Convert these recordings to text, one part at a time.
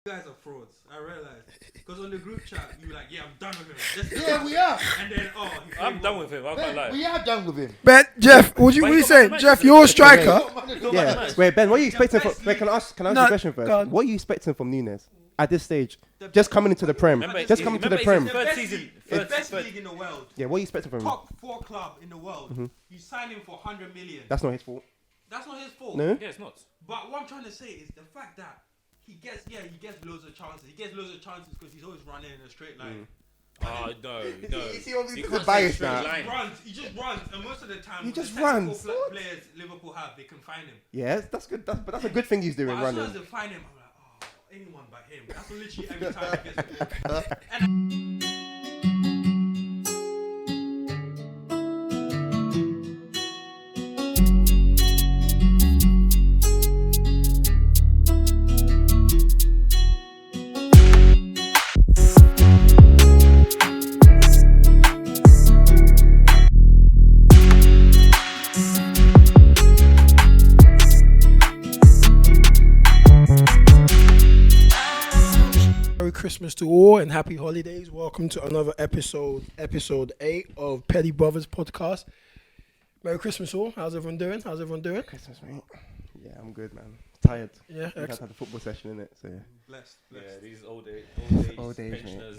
guys are frauds. I realized because on the group chat you were like, yeah, I'm done with him. Yeah, we are. And then I'm done with him. I can't lie. We are done with him. Ben, Jeff, what you saying? Jeff, you're a striker. Yeah. Wait, Ben, what are you expecting from? Wait, can I ask you a question go first? on. What are you expecting from Nunez at this stage? Just coming into the Prem. Just coming to the Prem. The best league in the world. Yeah, what are you expecting from him? Top 4 club in the world. You sign him for 100 million. That's not his fault. That's not his fault. No? Yeah, it's not. But what I'm trying to say is the fact that he gets loads of chances. He gets loads of chances because he's always running in a straight line. Oh, no. Is he obviously You the can't bias say now? straight line. He just runs, and most of the time, He with the just technical runs. Players Liverpool have, they can find him. Yeah, that's good. But that's a good thing he's doing, But as soon running. as they find him, I'm like, oh, anyone but him. That's literally every time he gets the ball. And Merry Christmas to all and happy holidays. Welcome to another episode 8 of Petty Brothers podcast. Merry Christmas all. How's everyone doing? Christmas, mate. Yeah, I'm good, man. Tired. Yeah, We had a football session in it, so yeah. blessed. Yeah, these old age pensioners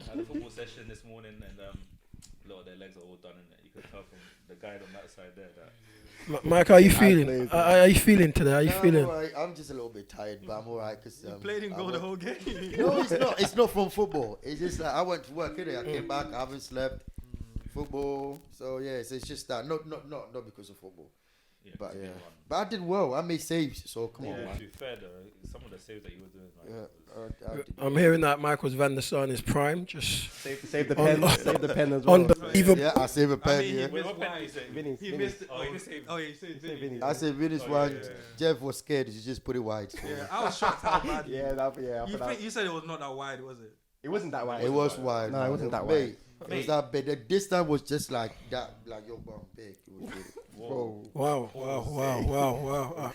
had a football session this morning, and a lot of their legs are all done in it. You could tell from the guy on that side there that. Mike, how are you feeling? How are you feeling today? How are you feeling? I'm, alright. I'm just a little bit tired, but I'm alright because Played in goal the whole game. No, it's not. It's not from football. It's just like I went to work today. I came back. I haven't slept. Football. So yeah, so it's just that. Not because of football. Yeah, But it's yeah, been one. but I did well. I made saves. So come on, Yeah, man. to be fair though, some of the saves that you were doing, like, I did. I'm hearing that Michael's Van der Sar in his prime. Just Save the pen. Save the pen as well. unbelievable. Yeah, I save a pen. I mean, Yeah. Wait, what pen did you say? Vinny's. He missed it. Oh, he saved. Oh, yeah, he said Vinny. I said Vinny's Oh, one. yeah. Jeff was scared. He just put it wide. So. Yeah, I was shocked how bad. Yeah, You said it was not that wide, was it? it wasn't that wide. It was wide. No, it wasn't that Mate, wide. It was that big. The distance was just like that. Like your bum big. It was really, bro. Wow.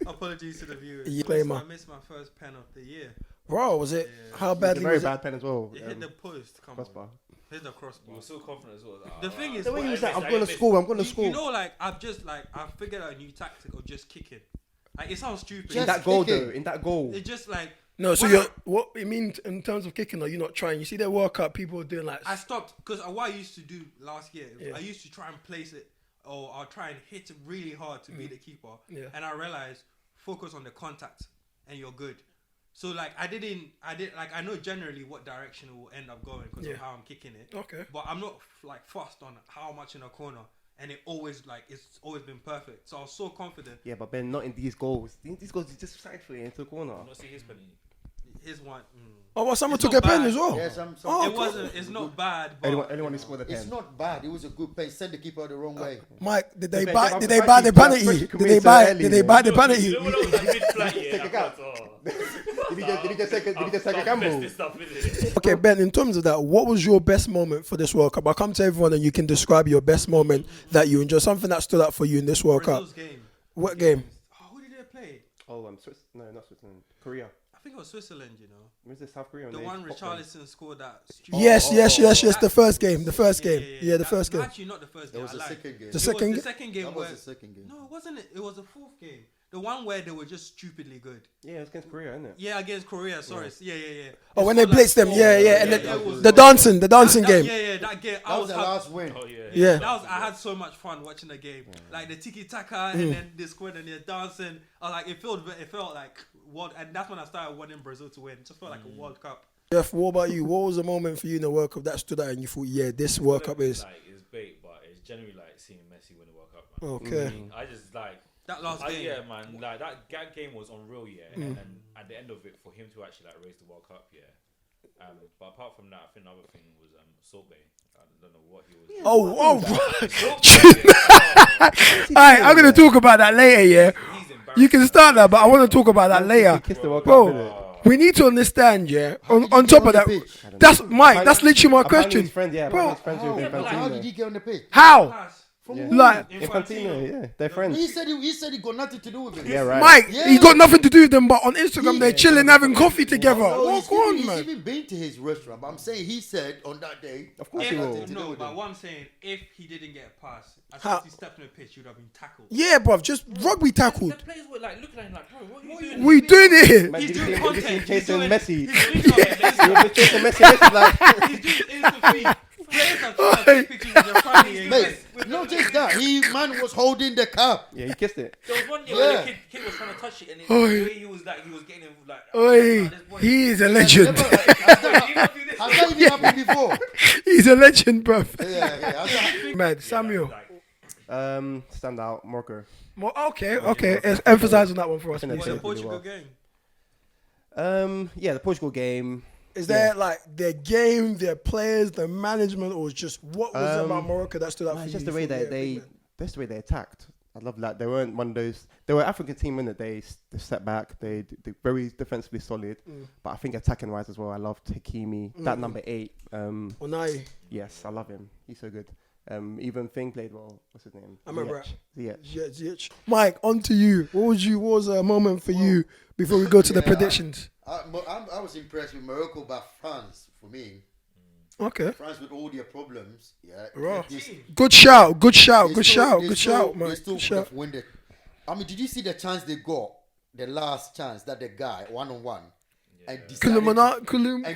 Apologies to the viewers. You play, man. I missed my first pen of the year. Bro, was it? Yeah. How It's a badly very was it? bad pen as well. It hit the post. Come crossbar. on. Hit the You crossbar. were so confident as well. The thing is, The way he was like, I'm I gonna missed- score. I'm gonna you score. know, like I've figured out a new tactic of just kicking. Like it sounds stupid. In that goal, though. In that goal. It's just like No, so What you're what it means in terms of kicking? Are you not trying? You see their World Cup, people are doing like I stopped because what I used to do last year, Yeah. I used to try and place it or I'll try and hit it really hard to beat the keeper. Yeah. And I realized focus on the contact and you're good. So like I know generally what direction it will end up going because Yeah. of how I'm kicking it. Okay. But I'm not like fussed on how much in a corner. And it's always been perfect. So I was so confident. Yeah, but Ben, not in these goals. These goals, you just side for it into the corner. Not see his penny. His one. Oh, well, someone It's took not a pen bad. as well. Yeah, some. Oh, It wasn't. It's not bad. But Anyone who scored the pen. It's not bad. It was a good play. Send the keeper the wrong way. Mike, did they Ben, buy? I'm Did they surprised buy you- the I'm penalty? surprised you Did committed they so buy? early, Did they man. buy the penalty? You know when I was like mid-flight, yeah, Take a I gap. thought, oh. Did he just take a gamble? Stuff, innit? Okay, Ben. In terms of that, what was your best moment for this World Cup? I'll come to everyone and you can describe your best moment that you enjoy. Something that stood out for you in this World Cup. Brazil's game. What game? Oh, who did they play? Oh, no, not Switzerland. Korea. I think it was Switzerland. You know, Where's the South Korea? the one Richarlison scored that. Stupid Yes. That- The first game. The first Yeah, game. Yeah, the That- first game. Actually, not the first It game. was I the lied. second game. The It was second. the second game That where was the second game. no, it wasn't. It was the fourth game. The one where they were just stupidly good. Yeah, it's against Korea, isn't it? Yeah, against Korea. Sorry. Yeah. Oh, when they scored like blitzed them. four. Yeah. And it was- the dancing game. Yeah, that game. That was the last win. Oh, yeah. Yeah. I had so much fun watching the game. Like the tiki taka and then they scored and they're dancing. I was like, it felt like world, and that's when I started wanting Brazil to win. It just felt like a World Cup. Jeff, what about you? What was the moment for you in the World Cup that stood out and you thought, yeah, this World Cup is like it's bait, but it's generally like seeing Messi win the World Cup, man. okay? I just like That last game. yeah, man. Like that game was unreal, yeah. And at the end of it, for him to actually like raise the World Cup, yeah. But apart from that, I think another thing was Salt Bay. I don't know what he was. All right, I'm gonna talk about that later. Yeah, you can start that, but I want to talk about that later, Kissed the World Cup, bro. innit? We need to understand, yeah. On you top get of on the that, pitch? that's Mike. That's literally my Apparently question. his friend, yeah, Bro, his friends with him. How did he get on the pitch? How? Pass. Like, Infantino, yeah, they're friends. He said he got nothing to do with it. Yeah, right. Mike, Yeah. he got nothing to do with them, but on Instagram they're chilling, having coffee together. No, Walk on, he's man. even been to his restaurant. But I'm saying he said on that day. Of course I he got will. nothing to do No, with but him. what I'm saying, if he didn't get a pass, as How? soon as he stepped on the pitch, he would have been tackled. Yeah, bruv, just rugby The tackled. players were like looking at him like, bro, what are you doing? We doing it here. Man, He's did you doing see content. him He's chasing doing, Messi? He's doing something. He was chasing Messi like, He's doing instant feed. Players have tried to take pictures with their family and Mate, not just that. Man was holding the cup. yeah, he kissed it. There was one year Yeah. where the kid was trying to touch it, and the Oi. way he was getting him like, Oi, this boy- he is a legend. Has Wait, you don't do this. that even happened before? He's a legend, bruv. Yeah. Has that- Man, Samuel. Stand out, Morocco. Okay. Emphasize on that one for us, I think please. that's What it. a really Portugal well. game. Yeah, the Portugal game. Is there like their game, their players, the management, or just what was it about Morocco that stood out for It's you? just the way for that's the way they attacked. I love that. They weren't one of those. They were African team in that they stepped back. They very defensively solid. But I think attacking wise as well. I loved Hakimi. That number 8. Unai, Yes, I love him. He's so good. Even Thing played well. What's his name? I remember Ziyech. Mike, on to you. What was a moment for you before we go to the Yeah, predictions? I was impressed with Morocco, but France for me. Okay. France with all their problems. Yeah. Raw. They- Good shout, they still- man. They still Good could shout. have won it. I mean, did you see the chance they got? The last chance that the guy 1-on-1 and decided and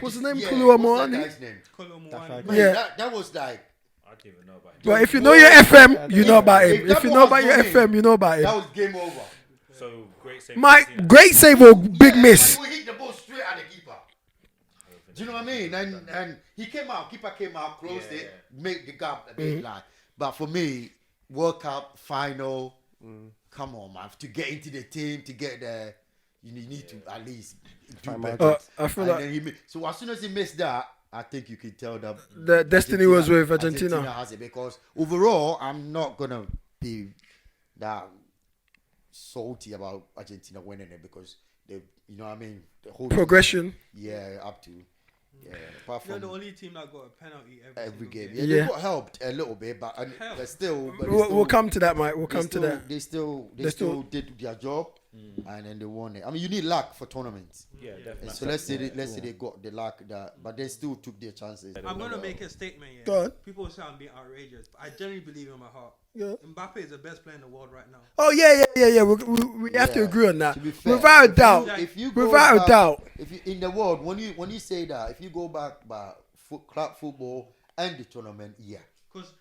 What's his dis- name? yeah, Koulibaly. what's that guy's name? Colomboani. Man, Yeah. that was like I don't even know about him. But if you know your FM, you know about him. If that If you ball know about was your going FM, you know about that him. was game over. So great save. Mike, great save or big miss? He hit the ball straight at the keeper. Do you know what I mean? And he came out, keeper came out, closed it, made the gap a bit like. But for me, World Cup final, come on, man. To get into the team, to get there, you need to at least do better. I feel And like then so as soon as he missed that, I think you can tell that the destiny was with Argentina. has it because overall, I'm not gonna be that salty about Argentina winning it because they, you know what I mean, the whole Progression. yeah, up to apart They're from the only team that got a penalty every single game. game. Yeah, Yeah. they got helped a little bit, but Helped. they're still. But We'll come to that, Mike. We'll come to that. They still did their job, and then they won it. I mean, you need luck for tournaments. Yeah, definitely. So let's say they got the luck that, but they still took their chances. I'm gonna make a statement here. Go on. People say I'm being outrageous, but I genuinely believe in my heart. Yeah. Mbappe is the best player in the world right now. Oh yeah. We have to Yeah. agree on that. To be fair, Without a if you- doubt. if you go Without a back- doubt. If you in the world, when you say that, if you go back by club football and the tournament, yeah, Because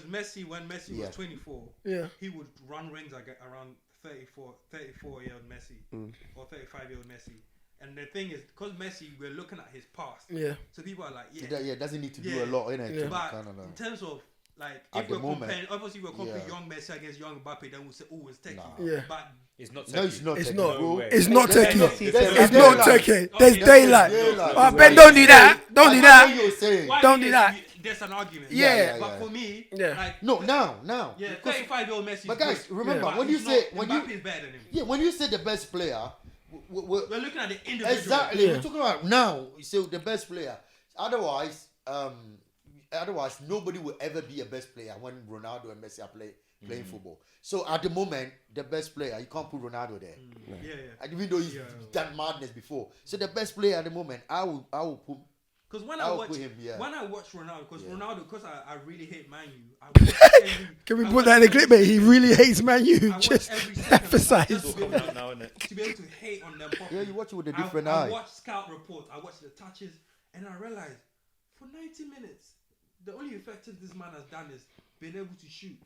Messi, when Messi Yeah. was 24, Yeah. he would run rings like around 34-year-old Messi or 35-year-old Messi. And the thing is, because Messi, we're looking at his past. Yeah. So people are like, so that, doesn't need to do Yeah. a lot in it. Yeah. But Kind of, in terms of like, At if the we're moment, comparing, obviously we're comparing yeah. young Messi against young Mbappe, then we'll say, oh, it's techie. Nah. Yeah. But It's not. no, it's techie. not. It's technical. not. No way. It's not There's techie. no- It's there's not daylight. techie. There's Okay, daylight. daylight. Oh, Ben, don't do that. Don't do I know that. what you're saying. why Don't is do that. There's an argument. Yeah. But for me, Yeah. like, No, now. yeah, Because- 35-year-old Messi. but guys, remember but when you he's say not, Mbappe is better than him. yeah, when you say the best player, we're We're looking at the individual. exactly. Yeah. We're talking about now. So the best player. Otherwise, nobody will ever be a best player when Ronaldo and Messi are playing football. So at the moment, the best player, you can't put Ronaldo there. Yeah. And even though he's done madness before, so the best player at the moment, I will put. Because when I'll I watch put him, yeah. when I watch Ronaldo, because Yeah. Ronaldo, because I really hate Man U. I watch Can we I put watch that in the every clip, mate? He really hates Man U. I watch Just every second of that emphasize. just to be able Coming out now, innit? to be able to hate on them properly. Yeah, you watch it with a I- different I eye. watch scout reports, I watch the touches, and I realize for 90 minutes, the only effective this man has done is being able to shoot.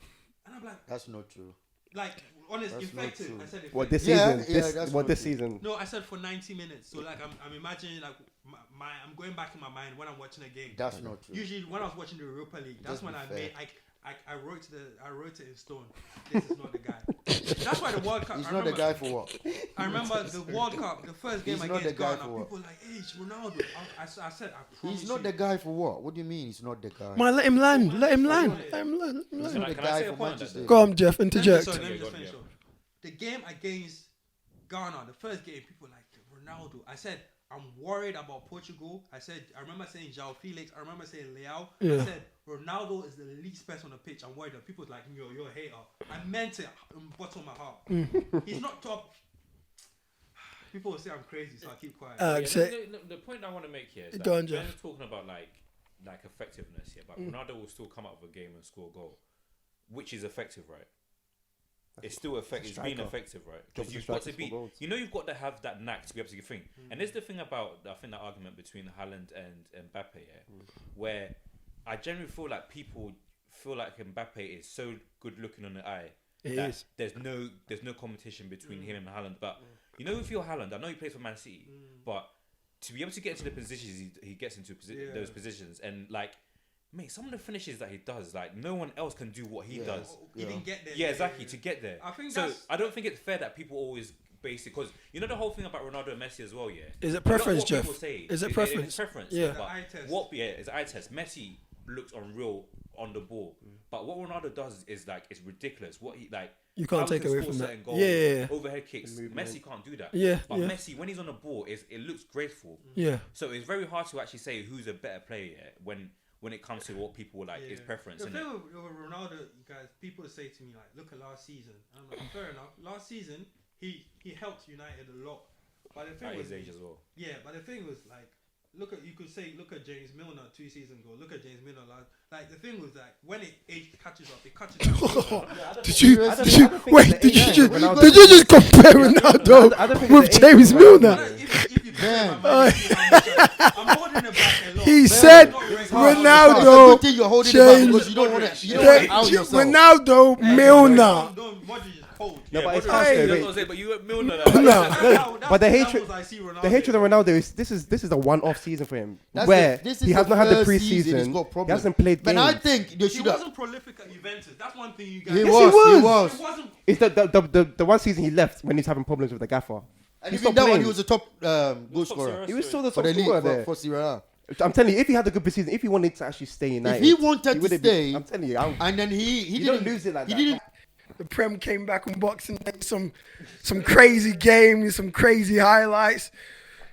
And I'm That's not true. like, honest, That's not effective. true. I said effective. What this Yeah, season? yeah, This that's what what this it is. season? No, I said for 90 minutes. So like, I'm imagining like I'm going back in my mind when I'm watching a game. That's not true. Usually when I was watching the Europa League, that's Just when be I fair. made I wrote it in stone. This is not the guy. That's why the World Cup. He's I not the remember- guy for what? I remember the World Cup, the first game He's not against the guy Ghana. for what? People were like, hey, it's Ronaldo. I said, I promise He's not you. the guy for what? What do you mean he's not the guy? Man, let him land. Let him land. Let him land. He's Can not I- the can I guy say a for point on Manchester. that? Go on, Jeff. Let me Interject. just Yeah, go on, finish yeah. off. The game against Ghana, the first game, people were like Ronaldo. I said, I'm worried about Portugal. I remember saying João Felix. I remember saying Leao. Yeah. I said Ronaldo is the least person on the pitch. I'm worried that people's like, you're a hater. I meant it in the bottom of my heart. He's not top. People will say I'm crazy, so I keep quiet. The point I want to make here is that Go on, Ben's Jeff. talking about like effectiveness here, but Ronaldo will still come out of a game and score a goal, which is effective, right? It's still effective. It's being effective, right? Because you've got to be, you've got to have that knack to be able to think. And there's the thing about, I think, that argument between Haaland and Mbappe, where I generally feel like people feel like Mbappe is so good looking on the eye that there's no competition between him and Haaland. But you know, if you're Haaland, I know he plays for Man City, but to be able to get into the positions he gets into those positions, and like, mate, some of the finishes that he does, like no one else can do what he does. He didn't get there. Yeah, exactly. To get there, I think so. I don't think it's fair that people always base it, because you know the whole thing about Ronaldo and Messi as well. Yeah, is it preference, Jeff? Is it preference? It's preference. Yeah. It's an eye test. Messi looks unreal on the ball, but what Ronaldo does is like it's ridiculous. What he like. You can't take away from that. Goals, overhead kicks. Messi can't do that. But Messi, when he's on the ball, it looks graceful. Yeah. So it's very hard to actually say who's a better player when it comes to what people like is preference. The thing with Ronaldo, you guys, people say to me like, look at last season. I'm like, fair enough. Last season, he helped United a lot. But the thing at was, his age as well. Yeah, but the thing was like, look at James Milner 2 seasons ago. Look at James Milner last. Like the thing was like when age catches up, it catches up. Did you just compare Ronaldo with James Milner? I'm holding him back a lot. He said Ronaldo changed. Ronaldo Milner. No, but it's but you Milner. But the hatred of Ronaldo is this is a one-off season for him, where he has not had the pre-season. He hasn't played games. But I think he wasn't prolific at Juventus. That's one thing you guys. He was. It wasn't. It's the one season he left when he's having problems with the gaffer. And even that one, he was a top goal scorer. He was still the top for the scorer there. For Serie A. I'm telling you, if he had a good preseason, if he wanted to actually stay in United, if he wanted to stay, I'm telling you, and then he didn't lose it like that. He didn't. The Prem came back on Boxing Day, some crazy games, some crazy highlights,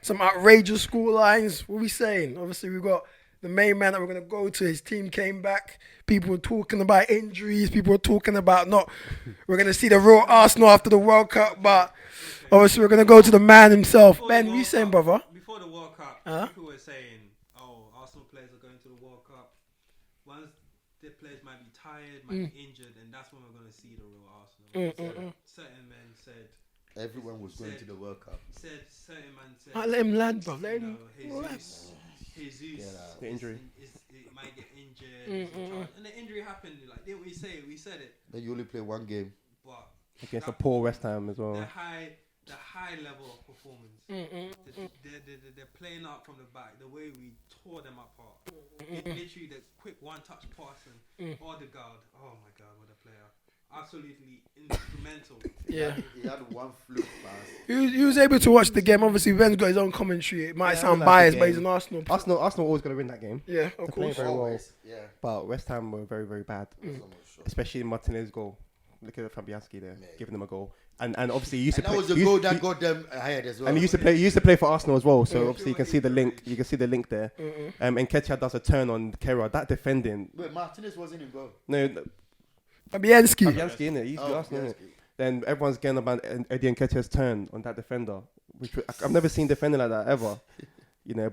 some outrageous score lines. What are we saying? Obviously, we've got the main man that we're going to go to. His team came back. People were talking about injuries. People were talking about we're going to see the real Arsenal after the World Cup. But obviously, we're going to go to the man himself. Ben, what are you saying, brother? Before the World Cup, people were saying, Arsenal players are going to the World Cup. Once the players might be tired, might be injured, and that's when we're going to see the real Arsenal. Certain men said everyone was going to the World Cup. Certain man said, let him land, bro. Let him. Jesus, the injury. It might get injured, and the injury happened. Like didn't we say? We said it. Then you only play one game. But against a poor West Ham as well. The high level of performance. They're playing out from the back. The way we tore them apart. Literally the quick one-touch pass and Odegaard. Oh my God, what a player! Absolutely instrumental. Yeah, he had one fluke pass. He was able to watch the game. Obviously, Ben's got his own commentary. It might sound biased, but he's an Arsenal. Arsenal always going to win that game. Yeah, of course. Very well. Yeah. But West Ham were very, very bad, especially in Martinez's goal. Look at Fabianski there, giving them a goal, and obviously he used to play. That was the goal that got them ahead as well. And he used to play for Arsenal as well. So obviously you can see the link. You can see the link there. And Ketia does a turn on Kera. That defending. Wait, Martinez wasn't in goal. No. Fabianski, innit? He's Arsenal, innit? Then everyone's getting about Eddie Nketiah's turn on that defender, which I've never seen defending like that ever.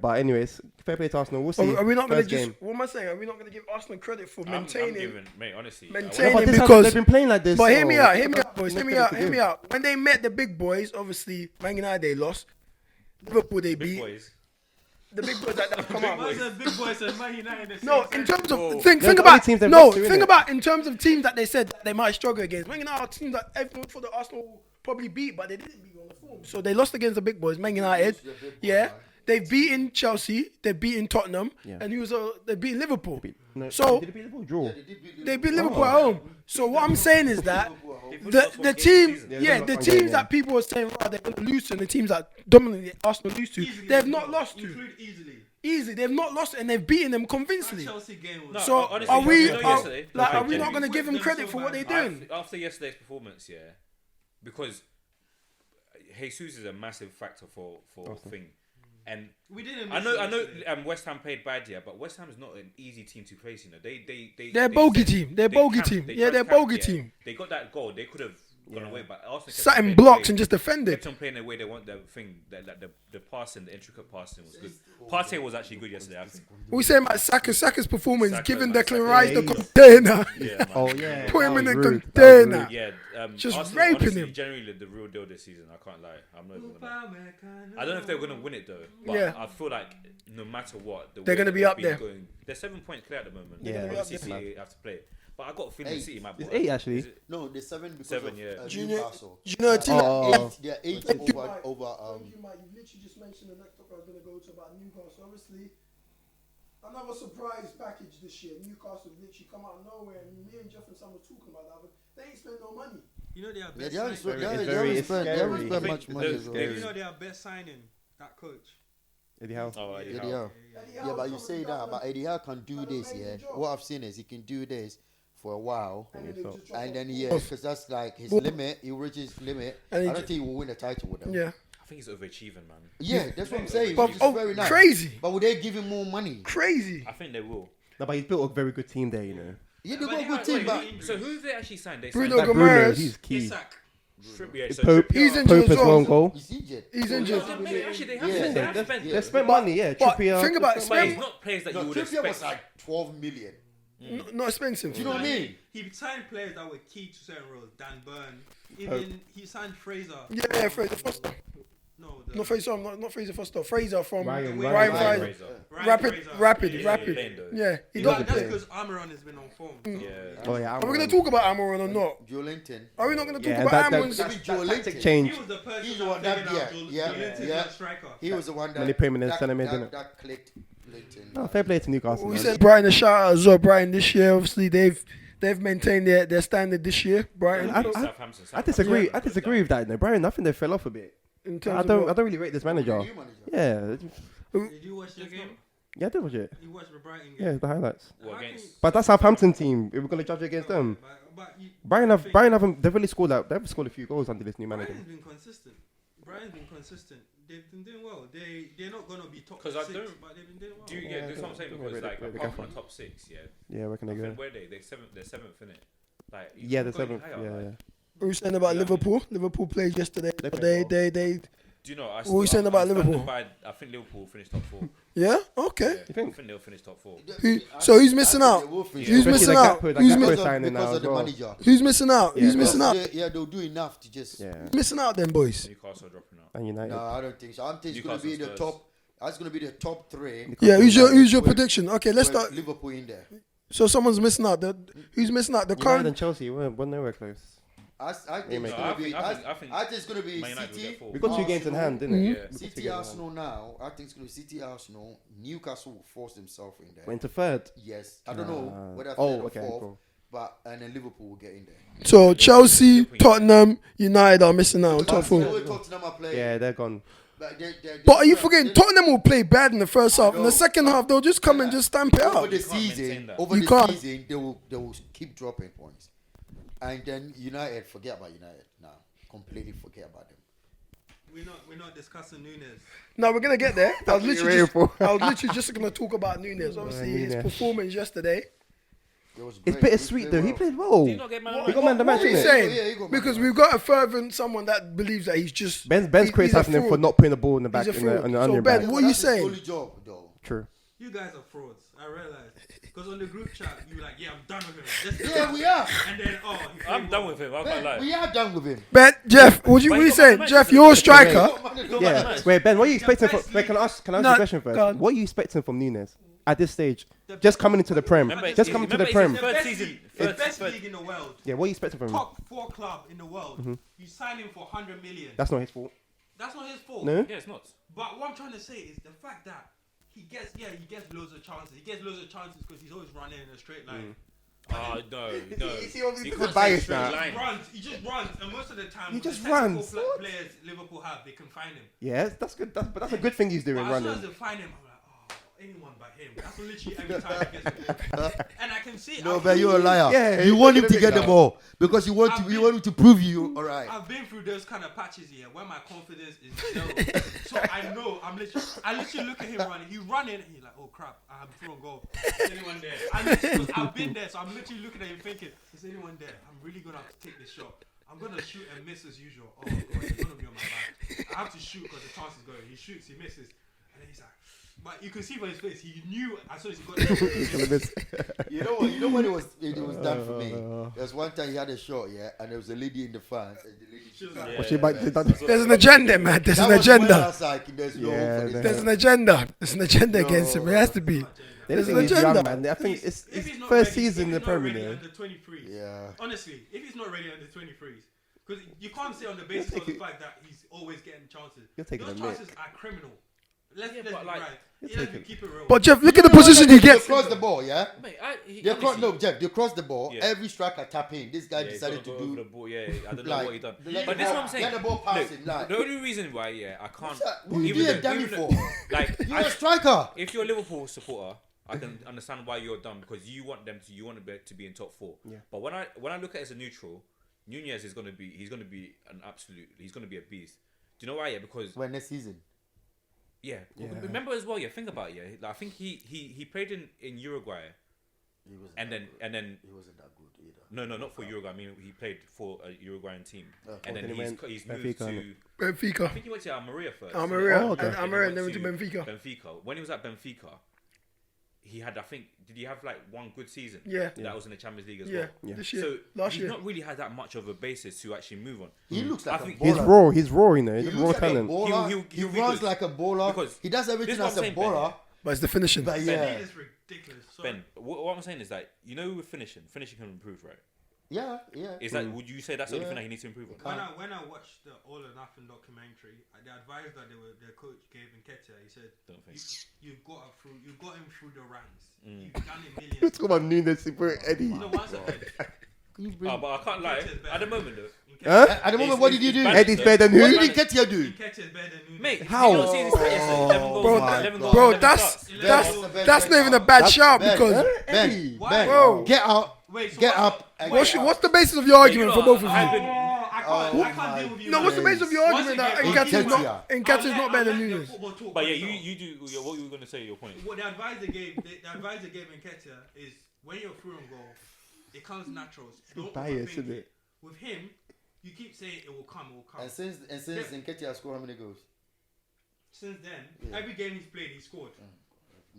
But anyways, fair play to Arsenal. We'll see. Are we not going to what am I saying? Are we not going to give Arsenal credit for maintaining? Honestly, because they've been playing like this. But hear me out, boys. Hear me out. When they met the big boys, obviously Man United they lost. Liverpool they beat. The big boys that come out. Big boys and Man United. No, in terms of think about in terms of teams that they said that they might struggle against. Man United are teams that everyone thought the Arsenal will probably beat, but they didn't beat on the form. So they lost against the big boys. Man United, they've beaten Chelsea, they've beaten Tottenham, and they've beaten Liverpool. Did they beat Liverpool? Draw. They beat Liverpool at home. So what I'm saying is that the teams that people were saying they're going to lose to, and the teams that dominantly Arsenal lose to, they've not lost to. Easily, they've not lost, and they've beaten them convincingly. So are we not going to give them credit for what they're doing? After yesterday's performance, because Jesus is a massive factor for thing. And We didn't. I miss know, it yesterday. West Ham played bad, yeah, but West Ham is not an easy team to face. You know, They're a bogey team. They're a bogey camped, team. they Yeah, tried they're a to camp, bogey yeah. team. They got that goal. They could have gone away, but Arsenal kept Sat on in playing blocks the and way- just defended. kept on playing the way they want. The thing, the passing, the intricate passing was good. Partey was actually good yesterday. I think. What we saying about Saka? Saka's performance, Saka, giving man, Declan Saka, Rice the yeah, container. Yeah, man. Oh yeah. Put him that in was the rude. That was container. rude. Yeah, Just Arsenal, raping honestly, him. Generally, the real deal this season. I can't lie. I'm not even gonna. I don't know if they're gonna win it though. But Yeah. I feel like no matter what, They're gonna be up there. They're 7 points clear at the moment. Yeah. Obviously, They're gonna City have to play. But I got a feeling Eight. City might. It's be- 8 actually. Is it- No, they're 7 because 7, of yeah. Junior- Newcastle. Do you know a team? Oh. They're 8 Thank you, over Mike. over. Thank you, Mike. You literally just mentioned the next topic I was going to go to about Newcastle. Obviously, another surprise package this year. Newcastle literally come out of nowhere, and me and Jeff and Sam were talking about that, but they ain't spent no money. You know they are Yeah, best they haven't signing. spent- It's they very- haven't it's spent- they scary. haven't I spent think much money the- as well. the- You know they are best signing that coach. Eddie Howe. Oh, Eddie Eddie Howe. Howe. Yeah, but you say that, but Eddie Howe can do this, yeah. What I've seen is he can do this for a while, And then they just drop and then off. because that's like his Well- limit. He reaches his limit. And I he don't ju- think he will win a title with them. Yeah. I think he's overachieving, man. Yeah, that's what I'm saying. But, Which is oh, very nice. crazy. But would they give him more money? Crazy. I think they will. No, but he's built a very good team there, you know. Yeah, they But got a good team, but so who have they actually signed? They Bruno signed That Bruno, Gomes. he's key. Isak. Trippier. So Pope, He's Trippier- injured Pope as has well. one goal. he's injured. He's injured. Maybe actually they have Yeah. spent. They They have spent. they spent money, yeah. But Trippier. think about But spend, he's not players that No, you would Trippier was expect. like 12 million. not expensive. Do you know what I mean? He signed players that were key to certain roles. Dan Burn. Even he signed Fraser. Yeah, Fraser Foster. No, Not Fraser, not Fraser Foster. Fraser from Ryan Ryan Fraser. Fraser. Ryan Rapid, Fraser. rapid, Yeah, rapid. playing though. Yeah, he You does know, that's play. because Almiron has been on form. Yeah. Oh yeah. Are we going to talk about Amorim or not? Joe Linton. Are we not going to talk Yeah, about that- Amorim's? Maybe Joe tactic Linton. change. He was the person He's the one that that- figured out yeah, Joe Linton's yeah. not striker. He was the one that. When they put him in the that- centre mid, that- didn't it? That clicked Linton. No, fair play to Newcastle. We man. said Brighton a shout out as well. Brighton this year, obviously they've maintained their standard this year. Brighton Southampton. I disagree. I disagree with that. No, Brian. I think they fell off a bit. in I terms don't. of I don't really rate this manager. New manager. Yeah, Did you watch the game? yeah, I did watch it. You watched the Brighton game? Yeah, the highlights. Well, I against. think- But that Southampton team, if we're gonna judge against them, But you, Brian I think haven't. They've really scored that. They've scored a few goals under this new manager. Brighton's been consistent. Brighton's been consistent. They've been doing well. They're not gonna be top 'Cause six, I don't- but they've been doing well. Do you, Yeah, yeah, that's what I'm saying yeah, because really- like really apart go from for the top 6, yeah. Yeah, where can I they go? think where are they? They're seventh, innit? Like you Yeah, the can't go any seventh. higher, Yeah, like. yeah. what were you saying about Liverpool? Liverpool played yesterday. They played They Do you know? What were you saying about Liverpool? I think Liverpool finished top 4. yeah, Yeah, okay. You think? I think they'll finish top 4. So who's missing out? Who's Especially missing the out? Gakpo- the Who's Gakpo mi- signing now because as of the well. manager. Who's missing out? Yeah, Who's missing out? Yeah, they'll do enough to just. Yeah, Missing out, then boys. Newcastle dropping out. and United. No, I don't think so. I think it's going to be the Newcastle top. That's going to be the top 3. Yeah, who's your With- prediction? Okay, let's with start. Liverpool in there. So someone's missing out. Who's missing out? The United current. and Chelsea weren't nowhere close. I think Yeah, it's No, going I to be. think- I think I think it's going to be Man United will City. get 4. We've got 2 games in Arsenal. hand, didn't it? Yeah. We've got 2 games City, in hand. Arsenal now. I think it's going to be City, Arsenal. Newcastle will force themselves in there. Went to third. Yes, I don't know whether Oh, third or okay, fourth, cool. but and then Liverpool will get in there. So Chelsea, Tottenham, United are missing out on top 4. Tottenham are playing. Yeah, they're gone. But are you forgetting? Tottenham will play bad in the first half. In the second half, they'll just come and just stamp it over out. the You can't maintain season? that. Over You the can't. season, they will keep dropping points, and then United forget about United now. Completely forget about them. We're not discussing Nunez. No, we're gonna get there. I was what literally you're just, waiting for. I was literally just gonna talk about Nunez. Obviously, his Nunez. performance yesterday. It was It's great. bittersweet He though. played He well. played well. Did you not get man of He the got man of the What match, are you innit? saying? Yeah, he got man Because of the we've got a fervent someone that believes that he's just Ben's he's a criticising him for fraud. not putting the ball in the back He's a in the, fraud. on the So onion Ben, bag. what are you That's his saying? only job, though. True. You guys are frauds. I realize. Because on the group chat, you were like, yeah, I'm done with him. Yeah, we are. And then, I'm done with him. I can't lie. We are done with him. Ben, Jeff, what But are he you got man saying? of the Jeff, match, you're a isn't he? striker. Yeah. Wait, Ben, what are you expecting from? best Wait, can I ask No, you a question first? go on. What are you expecting from Nunez at this stage? Just coming into the Prem. Remember, Just coming to the it's Prem. his The third best season. league, the best league in the world. Yeah, what are you expecting from him? Top 4 club in the world. You sign him for 100 million. That's not his fault. That's not his fault. No. Yeah, it's not. But what I'm trying to say is the fact that he gets loads of chances. He gets loads of chances because he's always running in a straight line. No. You see, obviously, You the can't bias say now. straight line. He just runs, and most of the time, He with just the technical runs. players Liverpool have, they can find him. Yeah, that's good. But that's a good thing he's doing, But as soon as running. they find him, I'm like, oh, anyone but him. That's literally every time he gets the ball. And I can see it. No, but you're a liar. Yeah, you want him to look get the now. ball because you want him to prove you all right. I've been through those kind of patches here where my confidence is zero. So I know I literally look at him running. He's running and he's like, oh crap, I have thrown goal. Is anyone there? I've been there, so I'm literally looking at him thinking, is anyone there? I'm really gonna have to take this shot. I'm gonna shoot and miss as usual. Oh god, he's gonna be on my back. I have to shoot because the chance is going. He shoots, he misses, and then he's like. But you can see by his face, he knew as soon as he got there. You know what it was done for me. There was one time he had a shot, yeah, and there was a lady in the front. And the lady She was like, Was she back? There's an agenda, man. There's an agenda. There's There's an agenda. There's an agenda against him. It has to be. There's an He's young, agenda. man. I think If it's he's not first ready- season in the if he's not Premier ready League. under 23s. Yeah. Honestly, if he's not ready under 23s, because you can't say on the basis of the fact that he's always getting chances. You're taking Those a mick. chances are criminal. Let's be but like, right. you're Let's taking- keep it real. But Jeff, look at the position he They gets. cross the ball, yeah. Mate, Jeff, they cross the ball. Yeah. Every striker tap in. This guy he's decided gonna to go over do. the ball. Yeah, I don't know Like, what he done. let But the this is ball- what I'm saying. let the ball pass Look, it, like- the only reason why, I can't. What you need a dummy even for? Like, You're a striker. if you're a Liverpool supporter, I can understand why you're dumb because you want to be in top 4. Yeah. But when I look at it as a neutral, Nunez is gonna be he's gonna be a beast. Do you know why? Yeah, because When next season? yeah. Yeah. Remember as well. Yeah, think about it. Yeah, like, I think he played in Uruguay, He wasn't and then he wasn't that good either. no, not for Uruguay. I mean, he played for a Uruguayan team, and then then he went he's Benfica, moved to. innit? I Benfica. think he went to Almeria first. Almeria. Oh, okay. And Almeria and then he went to Benfica. Benfica. When he was at Benfica, he had, I think, did he have like one good season? Yeah. That was in the Champions League as Yeah. well. Yeah. This year. So Last he's year. not really had that much of a basis to actually move on. He looks like I a think- baller. He's raw, you know. He He's looks raw like a talent. baller. He'll He be runs good. like a baller. Because He does everything this is what as I'm a saying, Ben. baller. But it's the finishing. But It yeah, is ridiculous. Sorry. Ben, what I'm saying is that, you know, with finishing can improve, right? yeah. Is that, would you say that's the only thing that he needs to improve on? When I watched the All or Nothing documentary, the advice that their coach gave Nketiah, he said, Don't think. you've got him through the ranks. You've done it Let's millions. talk about Nunez, Eddie. No, one second. But I can't lie. Nketiah's better At the than moment, though. Nketiah- At the moment, what did you do? It's Eddie's better than What who? did Nketiah do? Nketiah is better than Nunez. Mate, How? you don't see his stat yesterday. 11 goals, Bro, 11 goals, Bro, 11 that's starts. that's not even a bad shout Ben, because Ben, Why? Ben, Bro. get out, Wait, so get up. and what's get what's out. the basis of your argument for both of you? I can't deal with you. No, what's the man. basis of your argument that Nketiah's not better than Nunez? But yeah, you do. What you were going to say, your point. What the advisor gave Nketiah is when you're through and goal, it comes natural. Don't biased, overthink isn't it? With him, you keep saying it will come. And since Nketiah scored how many goals? Since then, every game he's played, he scored.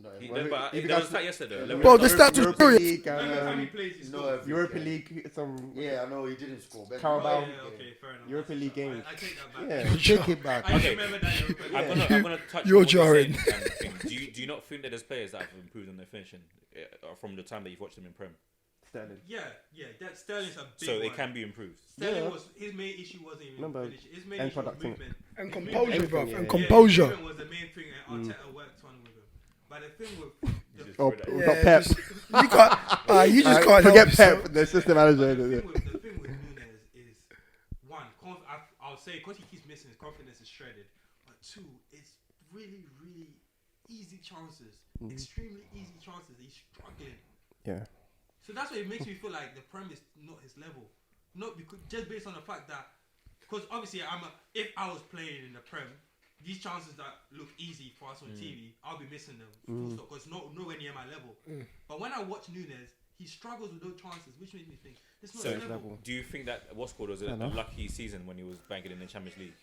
No, But there was a stat yesterday. 11 Bro, the starts. stats was brilliant. League, Every time he plays, he no, scores. every Europa game. League, some Yeah, I know he didn't score. Ben. Carabao. Yeah, okay, fair enough. Europa League games. I take that back. Yeah. Take it back. I Okay. remember that Europa League. I'm gonna touch. You're on what jarring. saying, do you not think that there's players that have improved on their finishing from the time that you've watched them in Prem? Sterling. Yeah, that Sterling's a big So one. it can be improved. Sterling Yeah. was his main issue wasn't even Remember, finishing. His main end issue was product thing. movement. And His composure, movement- bro. yeah, And yeah. composure. Movement was the main thing, and Arteta worked on with him. But the thing with Oh, Yeah, we've got Pep. just- you can't. You just can't Forget help Pep, yourself. the assistant manager. the thing with Nunez is one, I'll say because he keeps missing, his confidence is shredded. But two, it's really, really easy chances, extremely easy chances. He's struggling. Yeah. So that's why it makes me feel like the Prem is not his level. Not because just based on the fact that, because obviously if I was playing in the Prem, these chances that look easy for us on TV, I'll be missing them. Because nowhere near my level. But when I watch Nunez, he struggles with those chances, which makes me think it's not So his level. do you think that what scored was a lucky season when he was banging in the Champions League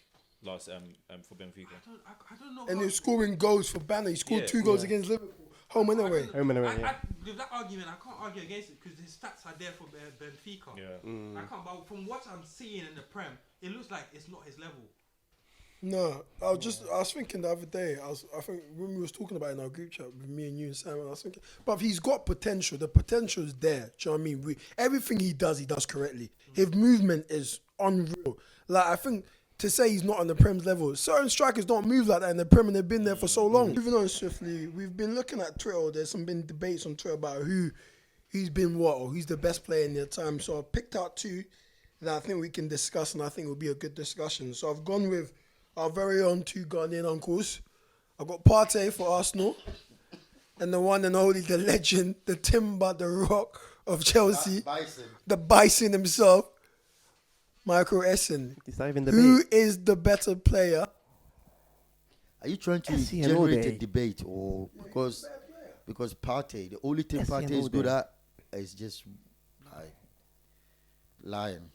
last for Benfica? I don't know. And how- he was scoring goals for Banner. He scored Yeah. 2 goals against Liverpool. Home and away. Home and away, yeah. With that argument, I can't argue against it because his stats are there for Benfica. Yeah. I can't. But from what I'm seeing in the Prem, it looks like it's not his level. No, I was thinking the other day. I think when we was talking about it in our group chat with me and you and Sam, I was thinking, but he's got potential. The potential is there. Do you know what I mean? Everything he does correctly. His movement is unreal. Like I think to say he's not on the Prem's level, certain strikers don't move like that in the Prem, and they've been there for so long. Moving on swiftly, we've been looking at Twitter. There's been debates on Twitter about who's been what or who's the best player in their time. So I picked out 2 that I think we can discuss, and I think will be a good discussion. So I've gone with our very own 2 Ghanaian uncles. I've got Partey for Arsenal, and the one and only, the legend, the Timber, the Rock of Chelsea, Bison. the Bison himself, Michael Essien. It's not even the Who debate. is the better player? Are you trying to Essien all generate a day. debate or because Partey, the only thing Essien Partey all is good day. at is just lying.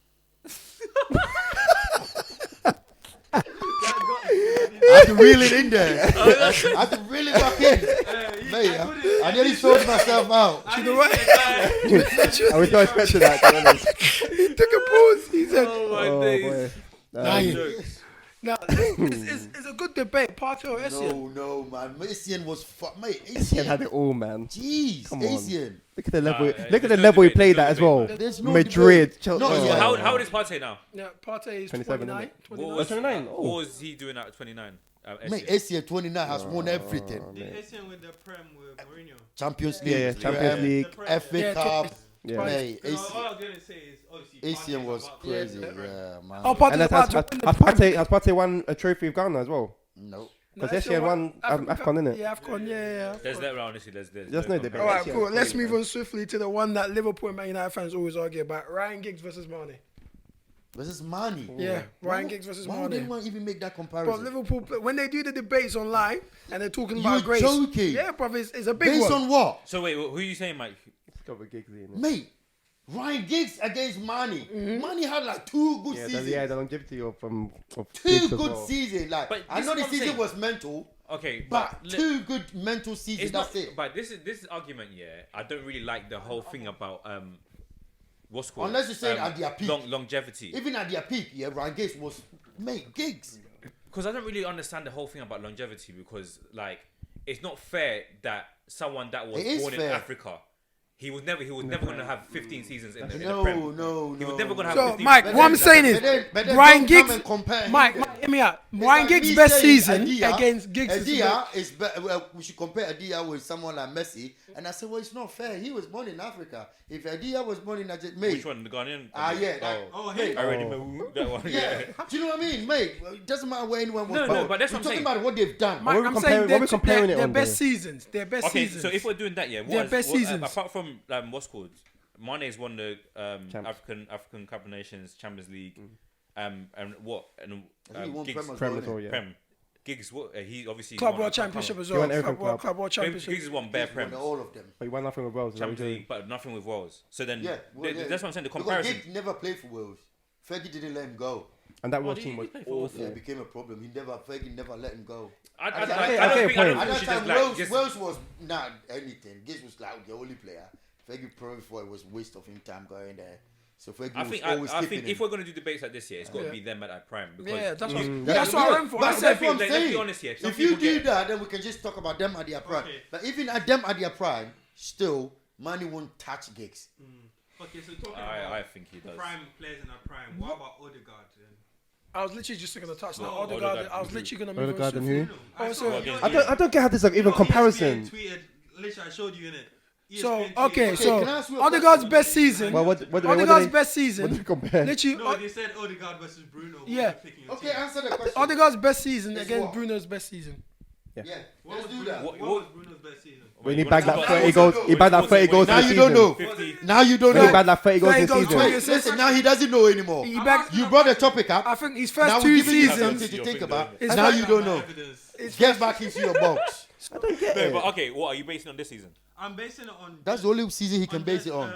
I had to reel it in there. I had to reel it back in. Mate, I nearly sold myself out. You know what? I was not expecting that, to be honest. He took a pause. He said, Oh my Oh, days. boy. lying. Jokes. Now, it's a good debate. Partey or Essien? No, man. Essien was mate. Essien had Essien. it all, man. Jeez, Come on. Essien. Look at the level. yeah, Look at there's the no level he debate, played there's at no as well. debate. There's no Madrid, debate. Chelsea. No, Oh. yeah. How old is Partey now? Yeah, Partey is 27, 29. innit? 29. What 29? Oh. What was he doing at 29? Mate, Essien 29 has won everything. Did Essien with the Prem with Mourinho? Champions League, Yeah, Champions Prem, League. FA Yeah, Cup. Yeah. Mate, All I was gonna say is obviously Essien Partey's was about- crazy. Yeah, man. Oh, Partey's And has about to win the Premier has Partey won a trophy with Ghana as well? No. Because No, Essien won AFCON, innit? Yeah, AFCON, yeah. There's that round, honestly. There's There's no debate. All right, Essien cool. was Let's crazy, move man. on swiftly to the one that Liverpool and Man United fans always argue about: Ryan Giggs versus Mane. Versus Mane. Yeah, Ryan Giggs versus Why would Mane. anyone even make that Bro, comparison? Liverpool, when they do the debates online and they're talking about You're grace. joking. Yeah, bro, it's a big Based one. on what? So wait, who are you saying, Mike? Let's go with Giggsy, innit? Mate, Ryan Giggs against Mane. Mane had like 2 good Yeah, seasons. the longevity of 2 Giggs as good well. seasons. Like, But I this know is the what I'm season saying. was mental, Okay, but li- 2 good mental seasons. it's That's not, it. But this argument, yeah, I don't really like the whole thing about what's called Unless you're saying at their peak. longevity. Even at their peak, yeah, Ryan Giggs was Giggs. Because I don't really understand the whole thing about longevity, because like it's not fair that someone that was It is born in fair. Africa, he was never going to have 15 seasons in the No, Prem. no, He was no. never going to have So, 15. Mike, But what I'm then- saying is, but then Ryan don't Giggs, come and compare him Mike, then. hear me out. It's Ryan like Giggs' me best saying season Adia- against Giggs. Adia is we should compare Adia with someone like Messi, and I said, well, it's not fair. He was born in Africa. If Adia was born in Nigeria, mate. Which one, the Ghanaian? Yeah. Oh, hey. I already know that one. Yeah. Yeah. Do you know what I mean, mate? It doesn't matter where anyone was No, born. no, but that's We're what I'm talking saying. about what they've done. Mike, What are we I'm comparing- saying what are we comparing it their on best there? seasons. Their best Okay, seasons. so if we're doing that, yeah, Their best seasons. apart from what's called, Mane's won the Champs. African Cup of Nations, Champions League, and what and I think he won Giggs, Prem as Prem well, as well, innit? yeah. Prem. Giggs, what he obviously Club won World a cup. Championship as He well. won everything Club World Giggs Championship. has won bare He's won Prems, all of them. But he won nothing with Wales. is that what Champions you're League, but nothing with Wales. So then, Yeah, well, yeah. that's what I'm saying. The Because comparison. Giggs never played for Wales. Fergie didn't let him go. saying? And that Wales he- team was he played for Wales, awful. Yeah, it became a problem. Fergie never let him go. I Okay, don't okay, think. point. I don't At think that she time, just like just. Wales was not anything. Giggs was like the only player. Fergie probably thought it was a waste of him time going there. So Fergie I was think always I keeping think him. if we're gonna do debates like this, yeah, it's got to Yeah. be them at that prime. Because Yeah, that's what, Yeah, that's what I went for. But I that's said, what I'm let's be saying. honest here. Some If you people do get- that, then we can just talk about them at their prime. Okay. But even at them at their prime, still, Mane won't touch Giggs. Okay, so talking I about think he does. prime players in our prime, what about Odegaard then? I was literally just going to touch that. Oh, Odegaard, Odegaard, I was who? literally going to move on Odegaard and swiftly. who? I Oh, saw so- you know, I don't get how this is even comparison. Tweeted, literally, I showed you in it. So, ESPN okay, tweeted- so can I ask you a Odegaard's question? best season. Well, what do Odegaard's they- best What do you season. compare? Literally, No, they said Odegaard versus Bruno. Who Yeah. are you picking your Okay, team? answer the question. Odegaard's best season Is against what? Bruno's best season. Yeah, What let's was do Bruno- that. What What- was Bruno's best season? When he You bagged wanna that talk 30 about- goals, he bagged that 30 goals Now this you don't season. know. 50. Now you don't When he know. bagged that 30 goals 30 this goals, season. 20 Wait, listen, now he doesn't know anymore. He bagged, You brought the topic up. I think his Now first we're two giving you seasons. something to think about. His Now first- you don't know. Evidence. Get back into your box. I don't get No, it. but okay, what are you basing on this season? I'm basing it on. That's the only season he can on base just, it on.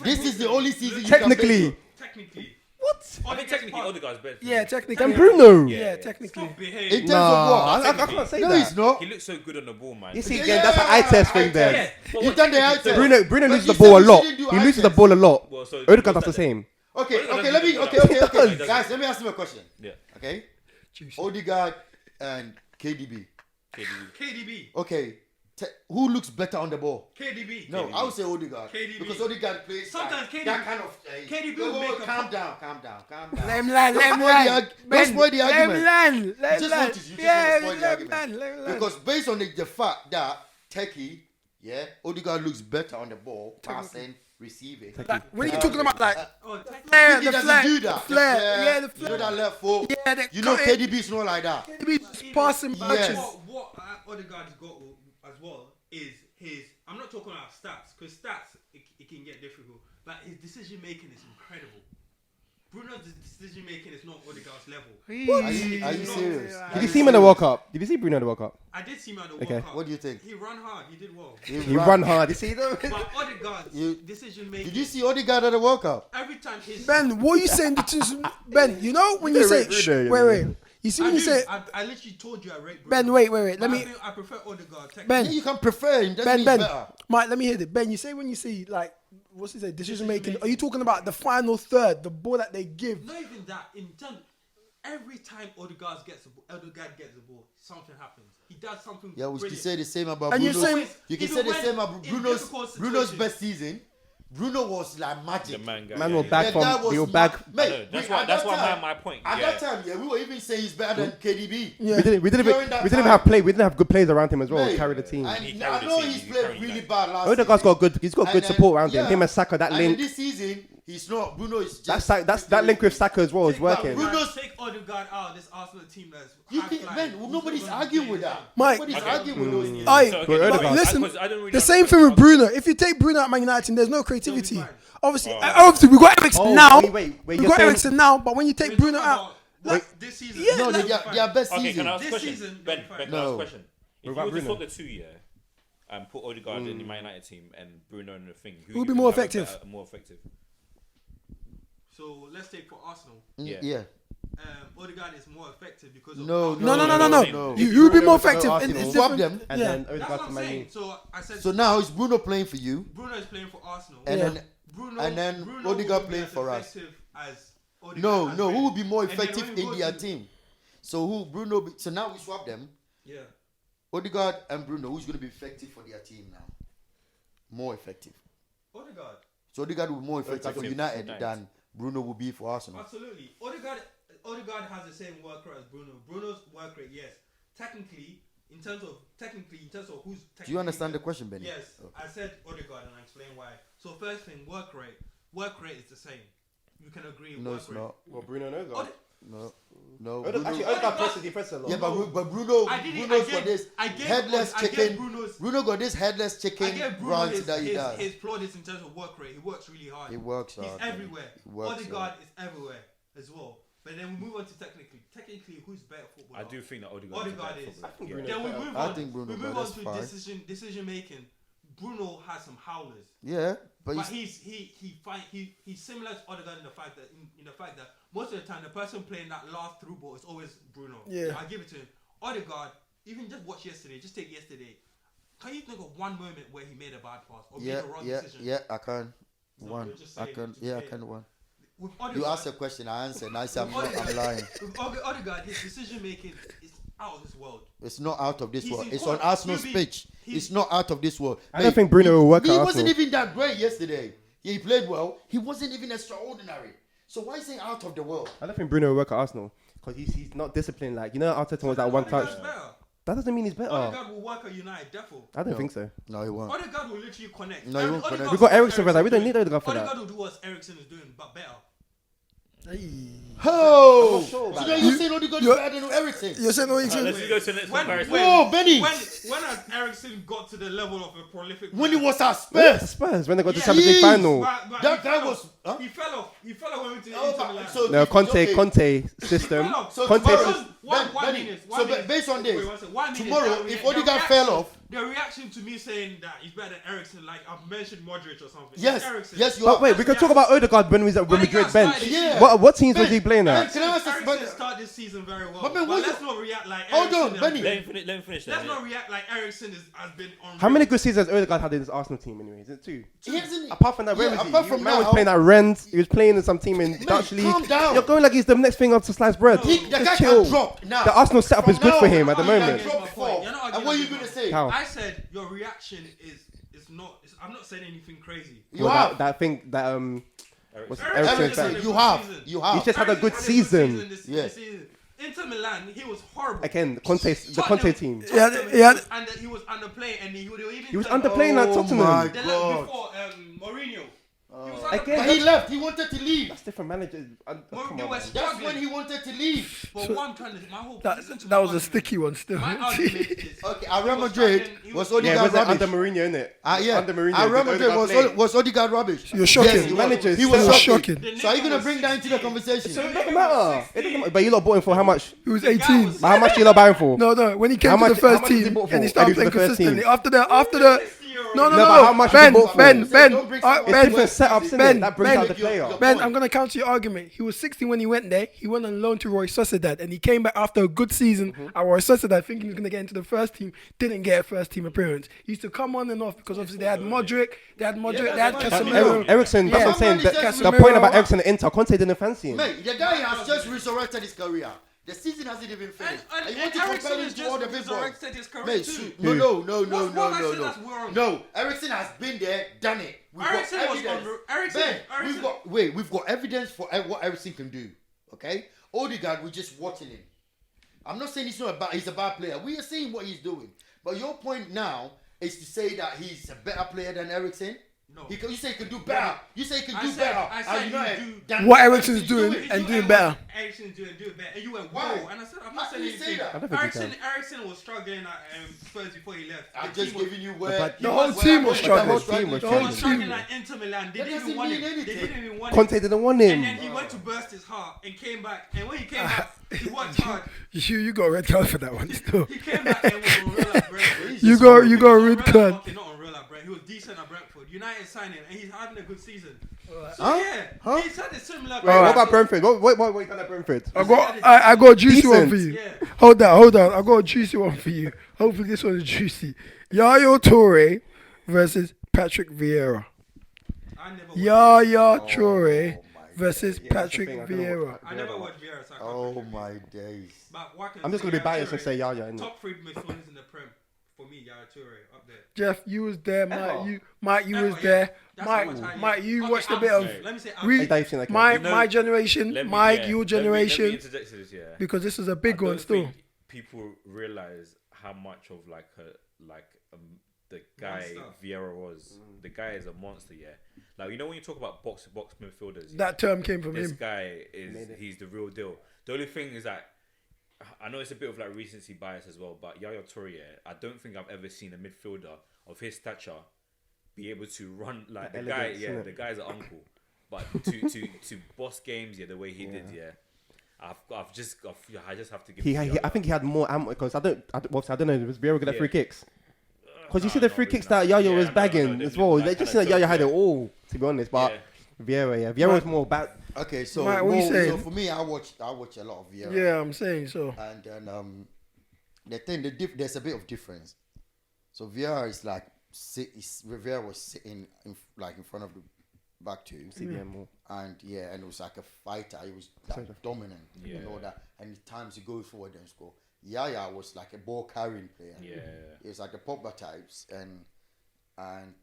This is the only season you Technically. can Technically. What? I think technically Odegaard's better. Yeah, technically. Then Bruno. Yeah, technically. Stop base it on. In behaving. terms No, of what? I can't say No, that. he's not. He looks so good on the ball, man. You see, Yeah, again, that's an eye test thing eye there. test. But You've what done the eye technically- test. Bruno But loses you the ball a said lot. you didn't do He eye loses the test. ball a lot. Well, so Odegaard what's does the that? same. Okay, Odegaard okay, doesn't okay, do that. okay. Guys, let me ask him a question. Yeah. Okay? Juicy. Odegaard and KDB. KDB. Okay. Who looks better on the ball? KDB. No, I would say Odegaard. KDB. Because Odegaard plays Sometimes like KDB that kind of. KDB whoa, will whoa, make a calm pop- down, calm down, calm Let down. him land, let him land. Don't spoil the Let him argument. land, let him Just land. notice you just Yeah, want to spoil the let him argument. land, let him land. Because based on the fact that Techie, yeah, Odegaard looks better on the ball, passing, receiving. Like, when you're talking about like Oh, flair, He the doesn't flair, do the that. flair, yeah, the You know flair. that left foot. Yeah, the You know cutting. KDB's not like that. KDB just passing Yeah. matches. What Odegaard's got as well is his. I'm not talking about stats because stats it can get difficult, but his decision making is incredible. Bruno's decision making is not Odegaard's level. Are you serious? Did you see him in the World Cup? Did you see Bruno in the World Cup? I did see him at the World Cup. What do you think? He ran hard. He did well. He run hard. You see them? But Odegaard's decision making. Did you see Odegaard at the World Cup? Every time his Ben, what are you saying? Ben, you know when you say wait. You see when you say I literally told you I rate Bruno. Ben, wait. Let me. I prefer Odegaard. Ben, Yeah, you can prefer him. Ben, Better. Mike, let me hear it. Ben, you say when you see like what's he say decision making? Are you talking about the final third, the ball that they give? Not even that. In terms, every time Odegaard gets the ball, something happens. He does something. Yeah, we can brilliant. say the same about And you're Bruno's. saying- You can even say the when same about in Bruno's difficult Bruno's situations- best season. Bruno was like magic. The man guy. Man yeah, will yeah. back The from. guy was He will back. Mate, I know, that's we- why. at That's that why time- my point. At Yeah. that time, yeah, we were even saying he's better than KDB. Yeah. We didn't During even that we didn't time- have play. We didn't have good players around him as well. Mate, Carry the team. And He I carried know the team, he's he played carried really that. bad last Odegaard's season. got good. He's got good And support around him. yeah. Him and Saka. That And link. this season, he's not. Bruno is just. That link with Saka as well is working. Bruno's- Take Odegaard out of this Arsenal team that's You high can, flying. man, Who's nobody's gonna arguing play with the that. game? Mike- Nobody's Okay. arguing with those things. Aye, So, okay, But but Odegaard- listen, I don't really the understand same thing with Arsenal. Bruno. If you take Bruno at Man United, there's no creativity. fine. Obviously, we got Eriksen now. Wait. We You're got saying Eriksen now, but when you take We're Bruno talking out, about like, this season. Yeah, No, like- their best Okay, season. can I ask a This question? season, Ben, they'll be fine. can I ask No. a question? If you about were to Bruno? swap the two, and put Odegaard in the Man United team and Bruno in the thing, who Who'd you be more think would have a effective? better- More effective. So let's take for Arsenal. Yeah. Odegaard is more effective because of No. No. You would be more effective. Arsenal. It's Swap different. them. And Yeah. then That's Odegaard what to I'm Man saying. U. So I said So now is Bruno playing for you, Bruno is playing for Arsenal. and Yeah. then Bruno, and then Bruno Odegaard will be playing as for us. effective as Odegaard no, has who been. will be more And then effective when we in go their to- team? So who Bruno? So now we swap them. Yeah. Odegaard and Bruno. Who's going to be effective for their team now? More effective. Odegaard. So Odegaard will be more effective for Effective. United Nice. than Bruno will be for Arsenal. Absolutely. Odegaard has the same work rate as Bruno. Bruno's work rate, yes. Technically, in terms of who's. Do you understand the question, Benny? Yes. Okay. I said Odegaard and I explained why. So first thing, work rate. Work rate is the same. You can agree. No, work it's rate. not. Well, Bruno knows that. Ode- No. Actually, Odegaard presses. He presses a lot. Yeah, No. but Bruno. I didn't. Bruno's I got this gave headless I gave chicken. Bruno's. Bruno got this headless I chicken gave Bruno runs his, that he does. his plaudits in terms of work rate. He works really hard. He works He's hard. man. everywhere. He works Odegaard is everywhere as well. But then we move on to technically. Technically, who's better footballer? I do think that Odegaard. Odegaard is. Yeah. Then we move I on. think Bruno, we move but on that's to fine. decision making. Bruno has some howlers, Yeah, but but he's, he's similar to Odegaard in the fact that most of the time the person playing that last through ball is always Bruno. Yeah. I give it to him. Odegaard, even just watch yesterday. Just take yesterday. Can you think of one moment where he made a bad pass or made a wrong decision? I can. No, One. you're just I saying, can. just Yeah, I saying. can one. With Odegaard, You asked a question, I answered. And I said I'm lying. With Odegaard, his decision making is out of this world. It's not out of this He's world. in It's court. on Arsenal's He'll be- pitch. he's- It's not out of this world. I don't think Bruno will work He at wasn't Arsenal. even that great yesterday. He played well. He wasn't even extraordinary. So why is he out of the world? I don't think Bruno will work at Arsenal because he's not disciplined. Like, you know, Arteta was that one touch. Odegaard's better. That doesn't mean he's better. Odegaard will work at United, defo. I don't think so. No, he won't. Odegaard will literally connect. No, he won't connect. We got Eriksen for that. We don't need Odegaard for that. Odegaard will do what Eriksen is doing, but better. Oh! I'm not sure So about now that. you're saying Odegaard is better than Everything? You're saying Let's go to the next When, comparison. Whoa, Benny! when has Eriksen got to the level of a prolific When he player? was at Yeah, Spurs. Spurs when they got the Yeah, Champions League he is. final. But That he guy fell was- off. huh? He fell off. He fell off when we went to Oh, Inter Milan. so No, okay. Conte system. Fell off. So Conte. tomorrow- Why Benny, minutes? so based on this, Wait, one second. 1 minute, tomorrow, that if the Odegaard reaction- fell off- the reaction to me saying that he's better than Eriksen, like I've mentioned Modric or something. Yes, Eriksen. yes, you But are. wait, we can talk about Odegaard when he's at Real Madrid Odegaard bench. started- Yeah. What teams was Ben, he playing Ben, at? can I ask this? Eriksen started this season very well. But But, Ben, what let's you- not react like Hold Eriksen on, has Benny. been- Let him finish Let's that. not react like Eriksen has been on. How many good seasons has Odegaard had in his Arsenal team anyway? Is it two? He hasn't- Apart from that, where Yeah, was he? apart from Man was now- playing at Rennes. He was playing in some team in Dutch league. calm down. You're going like he's the next thing up to slice bread. The Just guy chill. can drop now. The Arsenal setup is From good for now him at the on, moment. he can drop four. You're not And what are you arguing going to with say? How? I said your reaction is not. I'm not saying anything crazy. You Well, have. that thing that what's Eriksen. Eriksen's Eriksen, back. you have. season. You He have. just had a good Eriksen season. this season. Inter Milan, he was horrible. Again, the Conte team. Yeah, And he was underplaying, and he would even. He was tell- underplaying at Oh Tottenham. my The God. before Mourinho. But he left. He wanted to leave. That's different managers. That's when he wanted to leave. But what I'm trying to, my whole That listen to was my a argument. sticky one still. My argument is Okay, Real Madrid was Yeah, Odegaard was it under rubbish. Mourinho, innit? Yeah, Under Mourinho. Real Madrid was Odegaard rubbish. You're shocking. Yes, he was. Managers. He was You're shocking. shocking. So are you gonna bring that into the conversation? So it doesn't matter. It doesn't matter. But you lot bought him for how much? He was 18. How much you lot buying for? No. When he came How to the much- first how much did he team bought for? and he started And he playing was the first team. consistently. After the no, No, but how much did he Ben, bought for? Ben, Don't bring someone It's different setups, innit? Ben, That brings Ben, out the player. Ben, I'm gonna counter your argument. He was 16 when he went there. He went on loan to Roy Sociedad, and he came back after a good season at Roy Sociedad, thinking he was gonna get into the first team. Didn't get a first team appearance. He used to come on and off because obviously they had Modric, they had Casemiro. Ericsson, that's what I'm saying. Yeah. The point about Ericsson and Inter, Conte didn't fancy him. Mate, the guy has just resurrected his career. The season hasn't even finished. And you want to compare Ericsson him has to all the just big boys? resurrected his career Mate, too. no. No, Ericsson has been there, done it. We've Ericsson got was evidence. Ericsson. We've got evidence for what Ericsson can do. Okay, Odegaard, we're just watching him. I'm not saying he's a bad player. We are seeing what he's doing. But your point now is to say that he's a better player than Ericsson. No. You say he can do better. You say he can do I better. said And you know you it. do- Than What Ericsson's doing Ericsson's and doing better. Ericsson's doing better. And you went, Why? whoa. And I said, I'm not How saying can you say anything. that? I don't think you Ericsson was struggling at Spurs before he left. I'm The just team was- giving you where The whole team was struggling. The whole team was He struggling. was struggling at Inter Milan. They That didn't even doesn't want mean him. They anything. didn't even want him. Conte didn't want And then him. he went to burst his heart and came back. And when he came back, he worked hard. You got a red card for that one still. He came back and was on real at Brentford. You got a red card. Okay, not on real at Brentford. He was decent at Brentford. United signed him and he's having a good season. So Huh? he's had a similar. Wait, what about Brentford? What you done at Brentford? I got a juicy one for you. Yeah. Hold on. I got a juicy one for you. Hopefully this one is juicy. Yaya Toure versus Patrick Vieira. I never watched Yaya Toure versus Yeah, that's the Patrick thing, I don't know Vieira. I never watched Vieira. So I can't Oh predict. my days. But what I can I'm just say, gonna be Yaya biased and Toure, say Yaya. innit? top 3 midfielders in the Prem. For me, Yaya Toure up there. Jeff, you was there. Ever? Mike, you was Ever, there. That's how much I Mike, know. you Okay, watched a I'm bit of. saying- Let me say, We- Hey, Dave, seen that My game? my generation, Let me- Mike, yeah, your let me generation, interject to this, yeah. because this is a big I one don't still. think people realize how much of the guy Monster. Vieira was. The guy is a monster, yeah. Like, you know, when you talk about box to box midfielders, yeah, That term came from this him. guy he's the real deal. The only thing is that I know it's a bit of like recency bias as well, but Yaya Toure, I don't think I've ever seen a midfielder of his stature be able to run like the guy. Elegance, Yeah, innit? the guy's an uncle, but to boss games, yeah, the way he did, yeah. I just have to give. it to Yaya. I think he had more ammo because I don't know. Was Vieira good at Yeah. free kicks? Because you Nah, see the not free really, kicks nah. that Yaya Yeah, was no, bagging no, as well. that They just kinda said Yaya joke, had it yeah. all, to be honest. But Vieira was more bad. Okay, so, Mike, what you saying? so for me, I watch a lot of Vieira. Yeah, I'm saying so. And then the thing, there's a bit of difference. So Vieira is like Vieira was sitting in front of the back two, CBM more. and it was like a fighter. He was like dominant and all that. And at times he goes forward and score. Yaya was like a ball carrying player. Yeah. He was like the Pogba types, and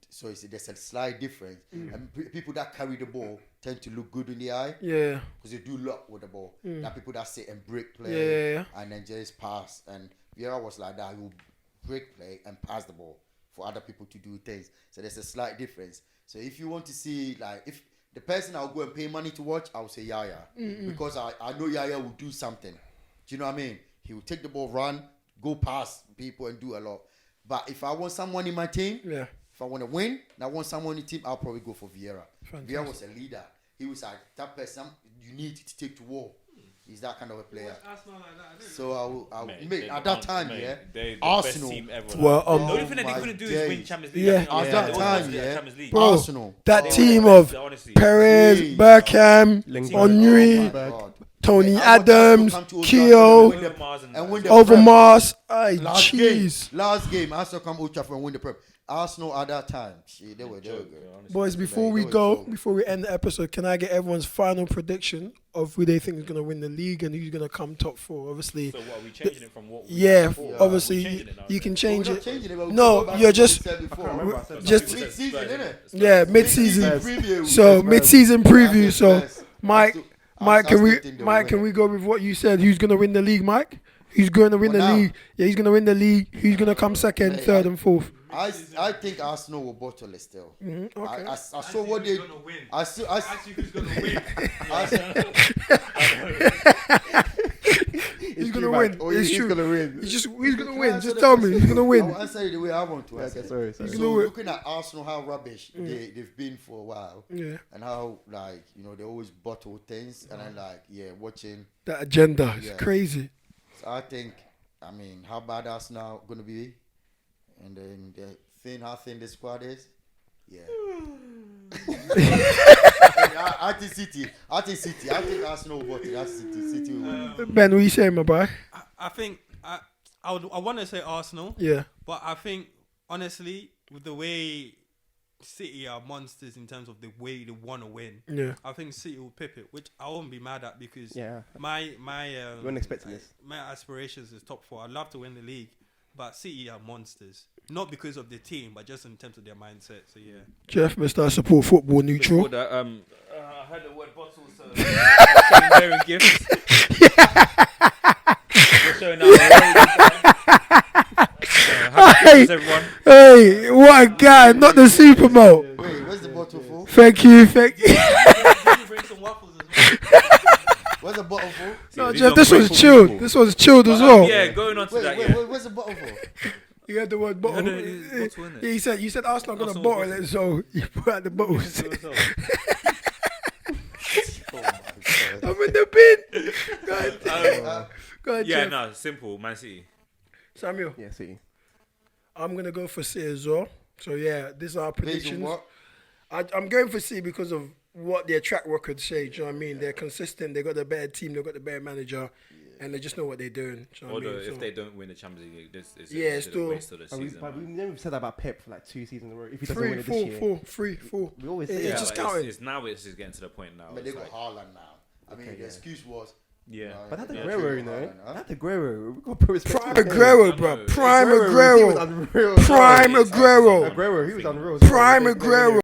so there's a slight difference. And people that carry the ball tend to look good in the eye. Yeah. Because they do lot with the ball. That people that sit and break play Yeah. and then just pass. And Vieira was like that. He would break play and pass the ball for other people to do things. So there's a slight difference. So if you want to see, like, if the person I'll go and pay money to watch, I'll say Yaya. Because I know Yaya will do something. Do you know what I mean? He will take the ball, run, go past people and do a lot. But if I want someone in my team, Yeah. if I want to win and I want someone in the team, I'll probably go for Vieira. Fantastic. Vieira was a leader. He was like that person you need to take to war. He's that kind of a player. Arsenal like that, I didn't So I'll Mate, mate, they're at the that time, mate, yeah, they're the Arsenal. best team ever. Well, the only thing that they my couldn't do is days. win Champions League. Yeah. I think At they that won time, the yeah. Champions League. Bro, Arsenal. that They team won- of honestly, Perez, Jeez. Bergkamp, Lingard. Henry, Oh my God. Tony Mate, I watched Adams, Arsenal come to Old Keogh, Trafford and win the Overmars. Ay, Last jeez. game, Arsenal come Old Trafford and win the Prem. Arsenal at that time, they were good. Boys, before we end the episode, can I get everyone's final prediction of who they think is going to win the league and who's going to come top four? Obviously, So what are we changing it from what? We yeah, had before? obviously, We're changing it now, you can then. change We're not it. changing it, but we No, go back you're to what just- we said before. remember I said Just- that. Mid-season, innit? Yeah, mid-season. Preview. So mid-season preview. That's So the best. Mike, I'm Mike, can we, still Mike, can we go with what you said? Who's going to win the league, Mike? Who's going to win For the now. league? Yeah, he's going to win the league. Who's going to come second, Mate, third, and fourth? I think Arsenal will bottle it still. Okay. I saw what they. Gonna win. I Who's gonna win? He's gonna win. Oh, It's he's true. gonna win. He's gonna win. Just tell me. He's gonna win. I'll answer it the way I want to. Okay, sorry. So gonna win. looking at Arsenal, how rubbish they've been for a while, Yeah. and how like they always bottle things, and I'm like, watching. That agenda is Yeah. crazy. So I think, how bad Arsenal gonna be, and then how thin the squad is. Yeah. I think City. I think Arsenal will bottle. That's City. City will win. Ben, what you saying, my boy? I think I want to say Arsenal, Yeah. but I think honestly, with the way City are monsters in terms of the way they want to win, Yeah. I think City will pip it, which I won't be mad at because Yeah. my You weren't expecting this. my aspirations is top 4. I'd love to win the league, but City are monsters, not because of the team, but just in terms of their mindset. So yeah. Jeff, Mr. Support Football Neutral. Before that, I heard the word bottle, so I'm sharing gifts. We're showing out. Happy Christmas, everyone. Hey, what a guy! Not the Super Bowl. Wait, where's the bottle for? Thank you. Did you bring some waffles as well? Where's the bottle for? No, These Jeff, are this was grateful chilled. people. This was chilled as well. Yeah, going on to that. Yeah. Where's the bottle for? You had the word bottle. No, it's bottle, innit? Yeah, you said Arsenal gonna Arsenal bottle bottle. it, so you put out the bottles. I'm in the bin. Go ahead, Yeah, Jeff. no, simple. Man City. Samuel, Yeah, City. I'm gonna go for C as well. So yeah, these are our Based on predictions. what? I'm going for C because of what their track record say. Do you know what I mean? They're consistent. They got the better team. They got the better manager, and they just know what they're doing. Do you know what I Although mean? if So- they don't win the Champions League, this is Yeah, a still- waste of the But season. we've man. never said that about Pep for like 2 seasons in a row. If he doesn't win it this year, four. we always Yeah, say it's Yeah, that. just but counting. it's getting to the point now. But they it's got like- Haaland now. The yeah. excuse was. Yeah. But that Yeah, Aguero, true. you know, Haaland, huh? that Aguero, we got to put respect. Prime to his name. Aguero, I bro. know. Prime he was Aguero. unreal. Prime It's Aguero. Aguero, he was unreal. Prime Aguero.